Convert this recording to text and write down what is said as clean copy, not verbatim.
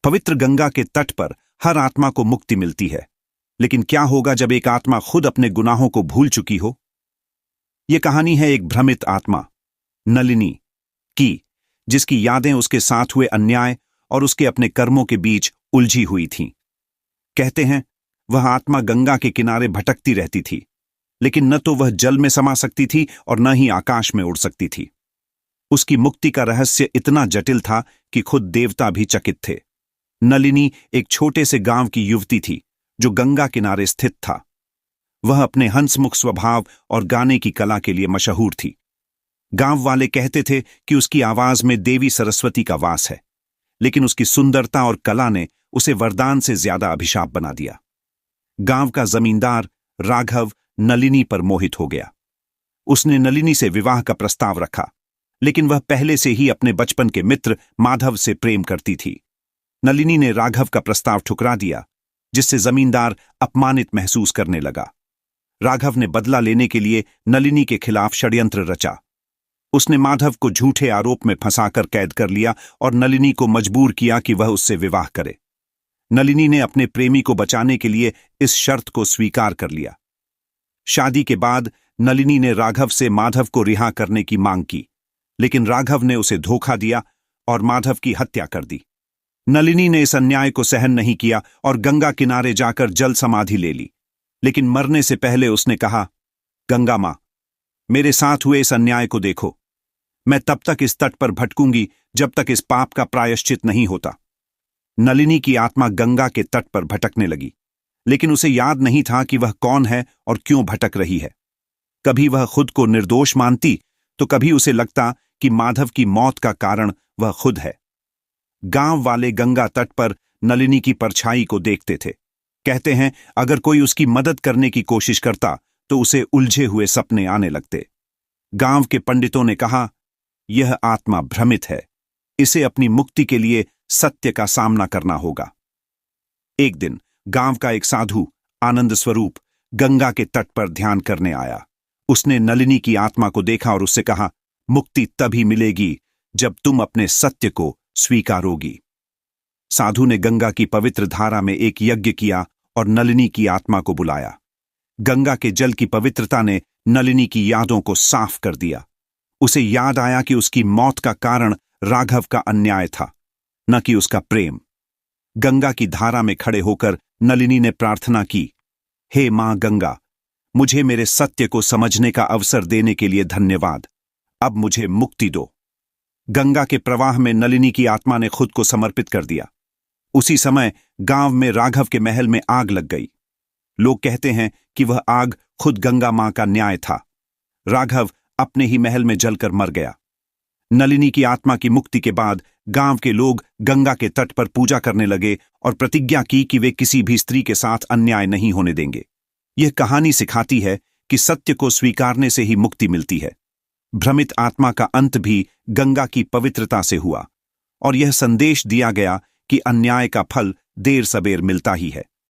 पवित्र गंगा के तट पर हर आत्मा को मुक्ति मिलती है, लेकिन क्या होगा जब एक आत्मा खुद अपने गुनाहों को भूल चुकी हो? यह कहानी है एक भ्रमित आत्मा, नलिनी की, जिसकी यादें उसके साथ हुए अन्याय और उसके अपने कर्मों के बीच उलझी हुई थीं। कहते हैं वह आत्मा गंगा के किनारे भटकती रहती थी, लेकिन न तो वह जल में समा सकती थी और न ही आकाश में उड़ सकती थी। उसकी मुक्ति का रहस्य इतना जटिल था कि खुद देवता भी चकित थे। नलिनी एक छोटे से गांव की युवती थी जो गंगा किनारे स्थित था। वह अपने हंसमुख स्वभाव और गाने की कला के लिए मशहूर थी। गांव वाले कहते थे कि उसकी आवाज में देवी सरस्वती का वास है, लेकिन उसकी सुंदरता और कला ने उसे वरदान से ज्यादा अभिशाप बना दिया। गांव का जमींदार राघव नलिनी पर मोहित हो गया। उसने नलिनी से विवाह का प्रस्ताव रखा, लेकिन वह पहले से ही अपने बचपन के मित्र माधव से प्रेम करती थी। नलिनी ने राघव का प्रस्ताव ठुकरा दिया, जिससे जमींदार अपमानित महसूस करने लगा। राघव ने बदला लेने के लिए नलिनी के खिलाफ षड्यंत्र रचा। उसने माधव को झूठे आरोप में फंसाकर कैद कर लिया और नलिनी को मजबूर किया कि वह उससे विवाह करे। नलिनी ने अपने प्रेमी को बचाने के लिए इस शर्त को स्वीकार कर लिया। शादी के बाद नलिनी ने राघव से माधव को रिहा करने की मांग की, लेकिन राघव ने उसे धोखा दिया और माधव की हत्या कर दी। नलिनी ने इस अन्याय को सहन नहीं किया और गंगा किनारे जाकर जल समाधि ले ली, लेकिन मरने से पहले उसने कहा, गंगा मां, मेरे साथ हुए इस अन्याय को देखो। मैं तब तक इस तट पर भटकूंगी जब तक इस पाप का प्रायश्चित नहीं होता। नलिनी की आत्मा गंगा के तट पर भटकने लगी, लेकिन उसे याद नहीं था कि वह कौन है और क्यों भटक रही है। कभी वह खुद को निर्दोष मानती, तो कभी उसे लगता कि माधव की मौत का कारण वह खुद है। गांव वाले गंगा तट पर नलिनी की परछाई को देखते थे। कहते हैं अगर कोई उसकी मदद करने की कोशिश करता तो उसे उलझे हुए सपने आने लगते। गांव के पंडितों ने कहा, यह आत्मा भ्रमित है, इसे अपनी मुक्ति के लिए सत्य का सामना करना होगा। एक दिन गांव का एक साधु आनंद स्वरूप गंगा के तट पर ध्यान करने आया। उसने नलिनी की आत्मा को देखा और उससे कहा, मुक्ति तभी मिलेगी जब तुम अपने सत्य को स्वीकारोगी। साधु ने गंगा की पवित्र धारा में एक यज्ञ किया और नलिनी की आत्मा को बुलाया। गंगा के जल की पवित्रता ने नलिनी की यादों को साफ कर दिया। उसे याद आया कि उसकी मौत का कारण राघव का अन्याय था, न कि उसका प्रेम। गंगा की धारा में खड़े होकर नलिनी ने प्रार्थना की, हे मां गंगा, मुझे मेरे सत्य को समझने का अवसर देने के लिए धन्यवाद। अब मुझे मुक्ति दो। गंगा के प्रवाह में नलिनी की आत्मा ने खुद को समर्पित कर दिया। उसी समय गांव में राघव के महल में आग लग गई। लोग कहते हैं कि वह आग खुद गंगा मां का न्याय था। राघव अपने ही महल में जलकर मर गया। नलिनी की आत्मा की मुक्ति के बाद गांव के लोग गंगा के तट पर पूजा करने लगे और प्रतिज्ञा की कि वे किसी भी स्त्री के साथ अन्याय नहीं होने देंगे। यह कहानी सिखाती है कि सत्य को स्वीकारने से ही मुक्ति मिलती है। भ्रमित आत्मा का अंत भी गंगा की पवित्रता से हुआ और यह संदेश दिया गया कि अन्याय का फल देर सबेर मिलता ही है।